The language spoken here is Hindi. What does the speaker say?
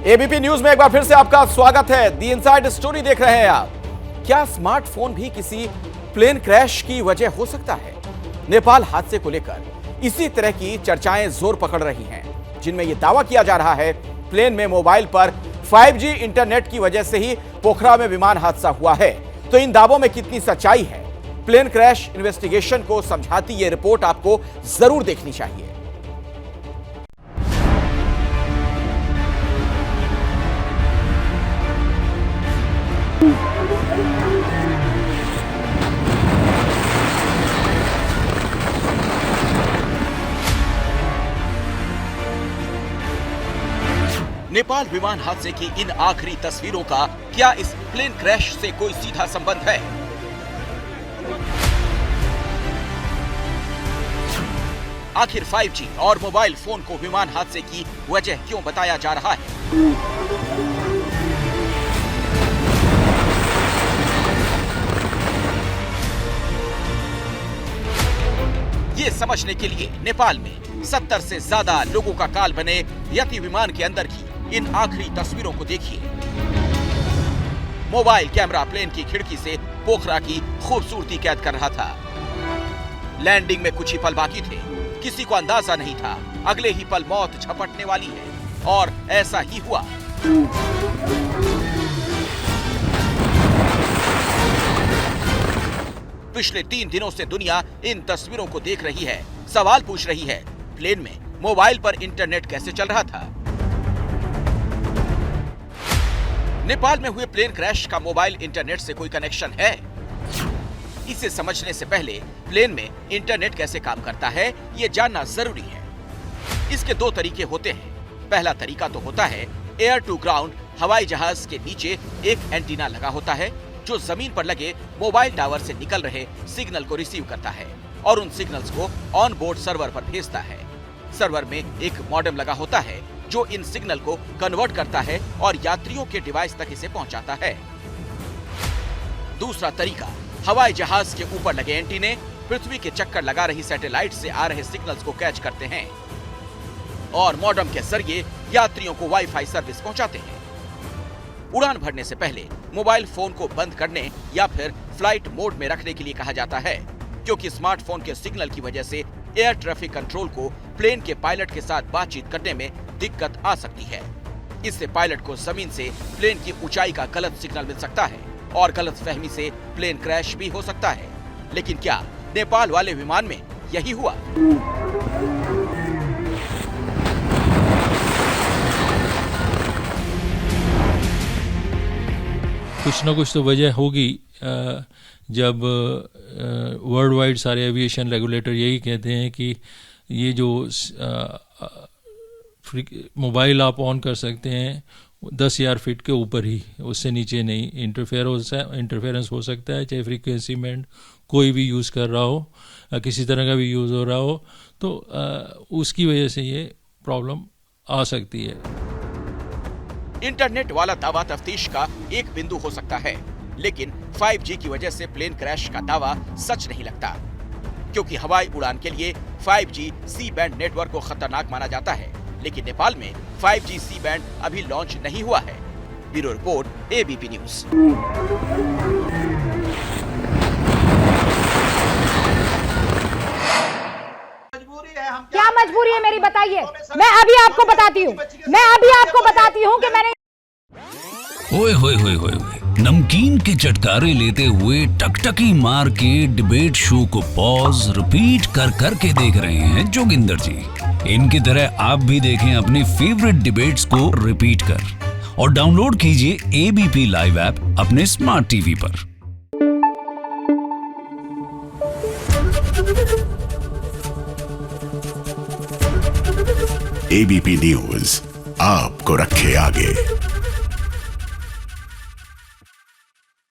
एबीपी न्यूज में एक बार फिर से आपका स्वागत है। दी इनसाइड स्टोरी देख रहे हैं आप। क्या स्मार्टफोन भी किसी प्लेन क्रैश की वजह हो सकता है? नेपाल हादसे को लेकर इसी तरह की चर्चाएं जोर पकड़ रही हैं, जिनमें यह दावा किया जा रहा है प्लेन में मोबाइल पर 5G इंटरनेट की वजह से ही पोखरा में विमान हादसा हुआ है। तो इन दावों में कितनी सच्चाई है? प्लेन क्रैश इन्वेस्टिगेशन को समझाती यह रिपोर्ट आपको जरूर देखनी चाहिए। नेपाल विमान हादसे की इन आखिरी तस्वीरों का क्या इस प्लेन क्रैश से कोई सीधा संबंध है? आखिर 5G और मोबाइल फोन को विमान हादसे की वजह क्यों बताया जा रहा है? ये समझने के लिए नेपाल में 70 से ज्यादा लोगों का काल बने यति विमान के अंदर की इन आखिरी तस्वीरों को देखिए। मोबाइल कैमरा प्लेन की खिड़की से पोखरा की खूबसूरती कैद कर रहा था। लैंडिंग में कुछ ही पल बाकी थे। किसी को अंदाजा नहीं था अगले ही पल मौत झपटने वाली है, और ऐसा ही हुआ। पिछले 3 दिनों से दुनिया इन तस्वीरों को देख रही है, सवाल पूछ रही है, प्लेन में मोबाइल पर इंटरनेट कैसे चल रहा था? नेपाल में हुए प्लेन क्रैश का मोबाइल इंटरनेट से कोई कनेक्शन है? इसे समझने से पहले प्लेन में इंटरनेट कैसे काम करता है, यह जानना जरूरी है। इसके 2 तरीके होते हैं। पहला तरीका तो होता है एयर टू ग्राउंड। हवाई जहाज के नीचे एक एंटीना लगा होता है जो जमीन पर लगे मोबाइल टावर से निकल रहे सिग्नल को रिसीव करता है और उन सिग्नल्स को ऑन बोर्ड सर्वर पर भेजता है। सर्वर में एक मॉडेम लगा होता है जो इन सिग्नल को कन्वर्ट करता है और यात्रियों के डिवाइस तक इसे पहुंचाता है। दूसरा तरीका, हवाई जहाज के ऊपर लगे एंटीने पृथ्वी के चक्कर लगा रही सैटेलाइट से आ रहे सिग्नल्स को कैच करते हैं और मॉडेम के जरिए यात्रियों को वाईफाई सर्विस पहुंचाते हैं। उड़ान भरने से पहले मोबाइल फोन को बंद करने या फिर फ्लाइट मोड में रखने के लिए कहा जाता है, क्योंकि स्मार्टफोन के सिग्नल की वजह से एयर ट्रैफिक कंट्रोल को प्लेन के पायलट के साथ बातचीत करने में दिक्कत आ सकती है। इससे पायलट को जमीन से प्लेन की ऊंचाई का गलत सिग्नल मिल सकता है और गलतफहमी से प्लेन क्रैश भी हो सकता है। लेकिन क्या नेपाल वाले विमान में यही हुआ? कुछ ना कुछ तो वजह होगी। जब वर्ल्ड वाइड सारे एविएशन रेगुलेटर यही कहते हैं कि ये जो मोबाइल आप ऑन कर सकते हैं 10,000 फीट के ऊपर ही, उससे नीचे नहीं। इंटरफेरेंस हो सकता है, चाहे फ्रीक्वेंसी बैंड कोई भी यूज़ कर रहा हो, किसी तरह का भी यूज़ हो रहा हो, तो उसकी वजह से ये प्रॉब्लम आ सकती है। इंटरनेट वाला दावा तफ्तीश का एक बिंदु हो सकता है, लेकिन 5G की वजह से प्लेन क्रैश का दावा सच नहीं लगता, क्योंकि हवाई उड़ान के लिए 5G सी बैंड नेटवर्क को खतरनाक माना जाता है। लेकिन नेपाल में 5G सी बैंड अभी लॉन्च नहीं हुआ है। Bureau report, ABP news. क्या मजबूरी है मेरी, बताइए। मैं अभी आपको बताती हूँ कि मैंने ओए होए होए होए नमकीन के चटकारे लेते हुए टकटकी मार के डिबेट शो को पॉज रिपीट कर करके देख रहे हैं जोगिंदर जी। इनकी तरह आप भी देखें अपनी फेवरेट डिबेट्स को रिपीट कर और डाउनलोड कीजिए एबीपी लाइव ऐप अपने स्मार्ट टीवी पर। एबीपी न्यूज आपको रखे आगे।